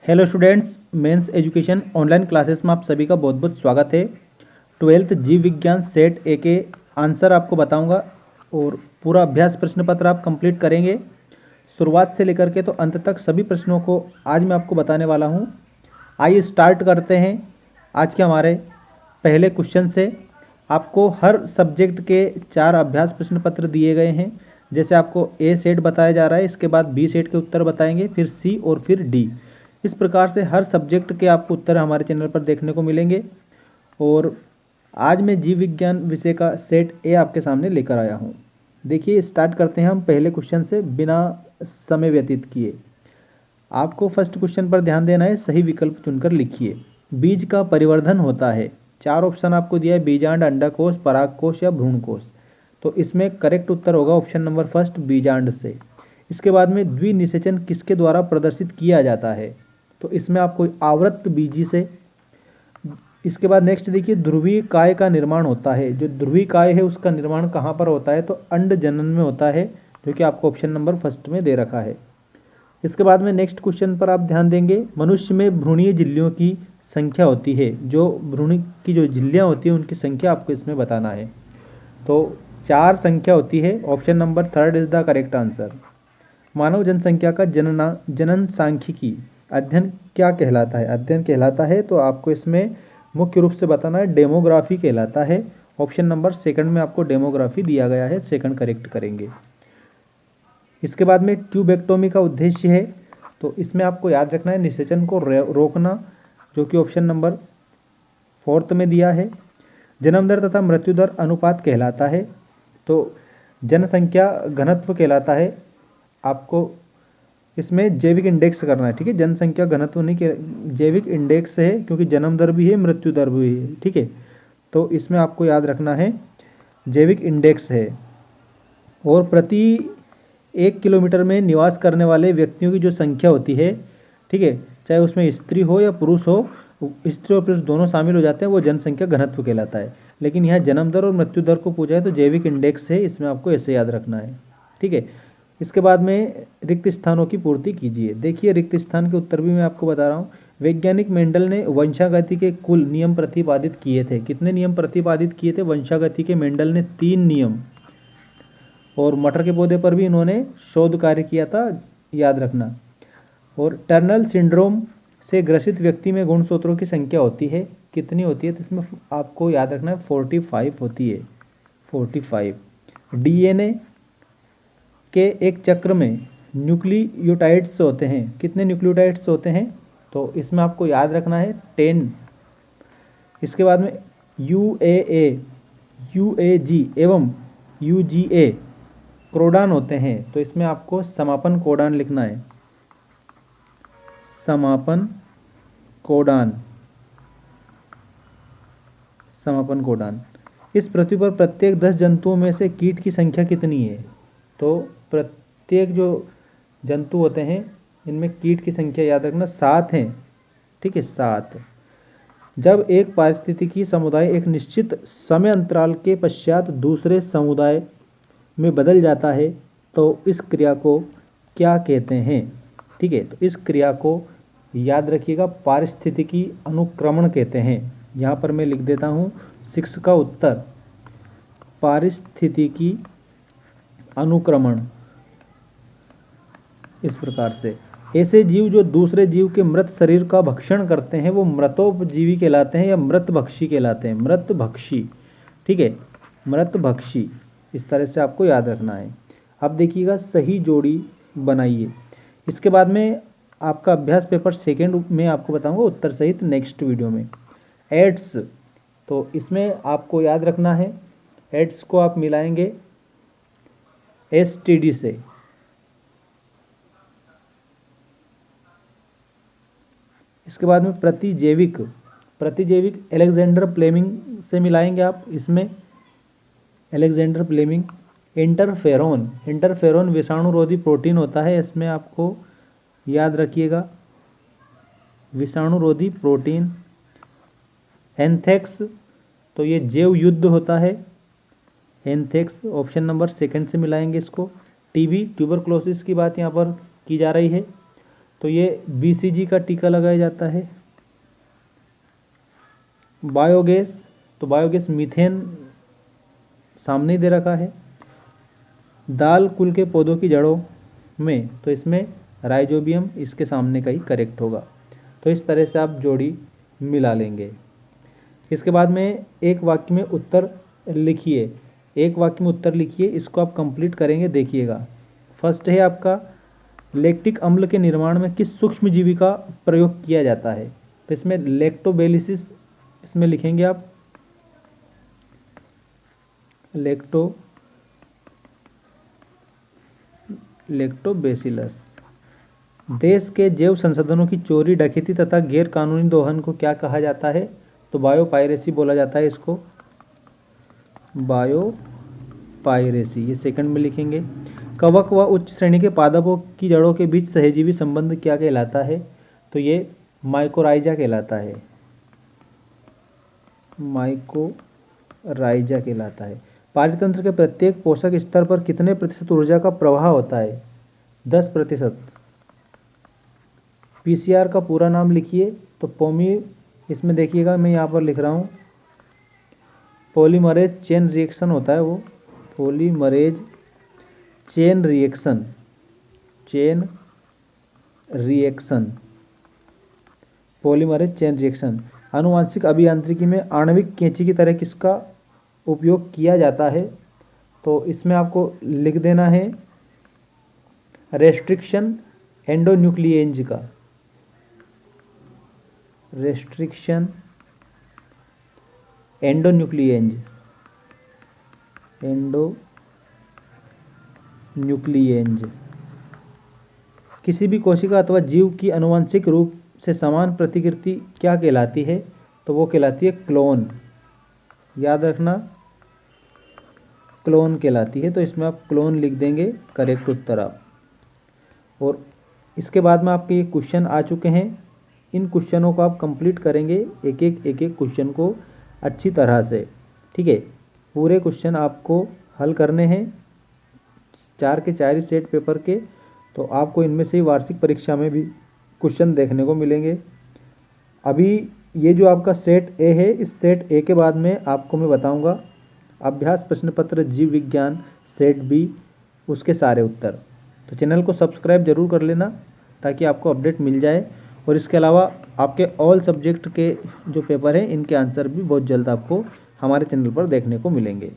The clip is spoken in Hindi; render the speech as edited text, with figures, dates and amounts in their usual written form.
Hello students, men's education online classes में आप सभी का बहुत बहुत स्वागत है। 12th जीव विज्ञान सेट ए के आंसर आपको बताऊंगा और पूरा अभ्यास प्रश्न पत्र आप कंप्लीट करेंगे शुरुआत से लेकर के तो अंत तक। सभी प्रश्नों को आज मैं आपको बताने वाला हूं। आइए स्टार्ट करते हैं आज के हमारे पहले क्वेश्चन से। आपको हर सब्जेक्ट के 4 अभ्यास प्रश्न पत्र दिए गए हैं। जैसे आपको ए सेट बताया जा रहा है, इसके बाद बी सेट के उत्तर बताएंगे, फिर सी और फिर डी। इस प्रकार से हर सब्जेक्ट के आपको उत्तर हमारे चैनल पर देखने को मिलेंगे। और आज मैं जीव विज्ञान विषय का सेट ए आपके सामने लेकर आया हूँ। देखिए स्टार्ट करते हैं हम पहले क्वेश्चन से बिना समय व्यतीत किए। आपको फर्स्ट क्वेश्चन पर ध्यान देना है, सही विकल्प चुनकर लिखिए। बीज का परिवर्धन होता है। 4 ऑप्शन आपको दिया है, बीजांड, अंडकोश, परागकोश या भ्रूणकोश। तो इसमें करेक्ट उत्तर होगा ऑप्शन नंबर फर्स्ट, बीजांड से। इसके बाद में द्विनिषेचन किसके द्वारा प्रदर्शित किया जाता है? तो इसमें आपको आवृत बीजी से। इसके बाद नेक्स्ट देखिए, ध्रुवीय काय का निर्माण होता है। जो ध्रुवीय काय है उसका निर्माण कहाँ पर होता है? तो अंड जनन में होता है, जो कि आपको ऑप्शन नंबर फर्स्ट में दे रखा है। इसके बाद में नेक्स्ट क्वेश्चन पर आप ध्यान देंगे, मनुष्य में भ्रूणीय झिल्लियों की संख्या होती है। जो भ्रूण की जो झिल्लियाँ होती हैं उनकी संख्या आपको इसमें बताना है। तो 4 संख्या होती है, option number third is the correct answer. मानव जनसंख्या का जनन सांख्यिकी अध्ययन क्या कहलाता है? अध्ययन कहलाता है, तो आपको इसमें मुख्य रूप से बताना है डेमोग्राफी कहलाता है। ऑप्शन नंबर सेकंड में आपको डेमोग्राफी दिया गया है, सेकंड करेक्ट करेंगे। इसके बाद में ट्यूबेक्टोमी का उद्देश्य है, तो इसमें आपको याद रखना है निषेचन को रोकना, जो कि ऑप्शन नंबर फोर्थ में दिया है। जन्म दर तथा मृत्यु दर अनुपात कहलाता है, तो जनसंख्या घनत्व कहलाता है। आपको इसमें जैविक इंडेक्स करना है, ठीक है। जनसंख्या घनत्व नहीं के जैविक इंडेक्स है, क्योंकि जन्म दर भी है, मृत्यु दर भी है, ठीक है। तो इसमें आपको याद रखना है जैविक इंडेक्स है। और प्रति 1 किलोमीटर में निवास करने वाले व्यक्तियों की जो संख्या होती है, ठीक है, चाहे उसमें स्त्री हो या पुरुष हो, स्त्री और पुरुष दोनों शामिल हो जाते हैं, वो जनसंख्या घनत्व कहलाता है। लेकिन यहाँ जन्म दर और मृत्यु दर को पूछा है तो जैविक इंडेक्स है, इसमें आपको ऐसे याद रखना है, ठीक है। इसके बाद में रिक्त स्थानों की पूर्ति कीजिए। देखिए रिक्त स्थान के उत्तर भी मैं आपको बता रहा हूँ। वैज्ञानिक मेंडल ने वंशागति के कुल नियम प्रतिपादित किए थे। कितने नियम प्रतिपादित किए थे वंशागति के? मेंडल ने 3 नियम। और मटर के पौधे पर भी इन्होंने शोध कार्य किया था, याद रखना। और टर्नल सिंड्रोम से ग्रसित व्यक्ति में गुणसूत्रों की संख्या होती है, कितनी होती है? तो इसमें आपको याद रखना है 45 होती है, 45। डीएनए के एक चक्र में न्यूक्लियोटाइड्स होते हैं, कितने न्यूक्लियोटाइड्स होते हैं? तो इसमें आपको याद रखना है 10। इसके बाद में यूएए, यूएजी एवं यूजीए कोडान होते हैं, तो इसमें आपको समापन कोडान लिखना है, समापन कोडान, समापन कोडान। इस पृथ्वी पर प्रत्येक 10 जंतुओं में से कीट की संख्या कितनी है? तो प्रत्येक जो जंतु होते हैं इनमें कीट की संख्या याद रखना 7 हैं, ठीक है, 7। जब एक पारिस्थितिकी समुदाय एक निश्चित समय अंतराल के पश्चात दूसरे समुदाय में बदल जाता है तो इस क्रिया को क्या कहते हैं? ठीक है, तो इस क्रिया को याद रखिएगा पारिस्थितिकी अनुक्रमण कहते हैं। यहाँ पर मैं लिख देता हूँ 6 का उत्तर, पारिस्थितिकी अनुक्रमण। इस प्रकार से ऐसे जीव जो दूसरे जीव के मृत शरीर का भक्षण करते हैं वो मृतोपजीवी कहलाते हैं या मृतभक्षी कहलाते हैं, मृतभक्षी, ठीक है, मृतभक्षी। इस तरह से आपको याद रखना है। अब देखिएगा सही जोड़ी बनाइए। इसके बाद में आपका अभ्यास पेपर सेकेंड में आपको बताऊंगा उत्तर सहित नेक्स्ट वीडियो में। एड्स, तो इसमें आपको याद रखना है एड्स को आप मिलाएंगे एसटीडी से। इसके बाद में प्रतिजैविक, प्रतिजैविक अलेक्जेंडर फ्लेमिंग से मिलाएंगे आप इसमें, अलेक्जेंडर फ्लेमिंग। इंटरफेरोन, इंटरफेरोन विषाणुरोधी प्रोटीन होता है, इसमें आपको याद रखिएगा विषाणुरोधी प्रोटीन। एंथ्रेक्स, तो ये जैव युद्ध होता है, एंथ्रेक्स ऑप्शन नंबर सेकंड से मिलाएंगे इसको। टीबी, ट्यूबरक्लोसिस की बात यहाँ पर की जा रही है। तो ये BCG का टीका लगाया जाता है। बायोगैस, तो बायोगैस मीथेन सामने दे रखा है। दाल कुल के पौधों की जड़ों में, तो इसमें राइजोबियम इसके सामने का ही करेक्ट होगा। तो इस तरह से आप जोड़ी मिला लेंगे। इसके बाद में एक वाक्य में उत्तर लिखिए, एक वाक्य में उत्तर लिखिए, इसको आप कंप्लीट करेंगे। देखिएगा, फर्स्ट है आपका, लैक्टिक अम्ल के निर्माण में किस सूक्ष्म जीवी का प्रयोग किया जाता है? तो इसमें लैक्टोबैसिलस इसमें लिखेंगे आप, लैक्टोबैसिलस। देश के जैव संसाधनों की चोरी, डकैती तथा गैर कानूनी दोहन को क्या कहा जाता है? तो बायोपायरेसी बोला जाता है इसको, बायोपायरेसी। ये सेकंड में लिखेंगे। कवक व उच्च श्रेणी के पादपों की जड़ों के बीच सहजीवी संबंध क्या कहलाता है? तो ये माइकोराइजा कहलाता है, माइकोराइजा कहलाता है। पाचनतंत्र के प्रत्येक पोषक स्तर पर कितने प्रतिशत ऊर्जा का प्रवाह होता है? 10%। PCR का पूरा नाम लिखिए, तो पोमी, इसमें देखिएगा मैं यहाँ पर लिख रहा हूँ, पॉलीमरेज चेन रिएक्शन होता है वो, polymerase chain reaction, polymerase chain reaction. आनुवांशिक अभियांत्रिकी में आणविक कैंची की तरह किसका उपयोग किया जाता है? तो इसमें आपको लिख देना है रेस्ट्रिक्शन एंडोन्यूक्लिएंज का, रेस्ट्रिक्शन एंडोन्यूक्लिएंज, किसी भी कोशिका अथवा जीव की आनुवंशिक रूप से समान प्रतिकृति क्या कहलाती है? तो वो कहलाती है क्लोन। याद रखना, क्लोन कहलाती है। तो इसमें आप क्लोन लिख देंगे, करेक्ट उत्तर आप। और इसके बाद में आपके ये क्वेश्चन आ चुके हैं, इन क्वेश्चनों को आप कंप्लीट करेंगे, एक एक क्वेश्चन को अच्छी तरह से, ठीक है। पूरे क्वेश्चन आपको हल करने हैं, 4 के 4 ही सेट पेपर के, तो आपको इनमें से ही वार्षिक परीक्षा में भी क्वेश्चन देखने को मिलेंगे। अभी ये जो आपका सेट ए है, इस सेट ए के बाद में आपको मैं बताऊंगा अभ्यास प्रश्न पत्र जीव विज्ञान सेट बी, उसके सारे उत्तर। तो चैनल को सब्सक्राइब जरूर कर लेना ताकि आपको अपडेट मिल जाए। और इसके अलावा आपके ऑल सब्जेक्ट के जो पेपर हैं, इनके आंसर भी बहुत जल्द आपको हमारे चैनल पर देखने को मिलेंगे।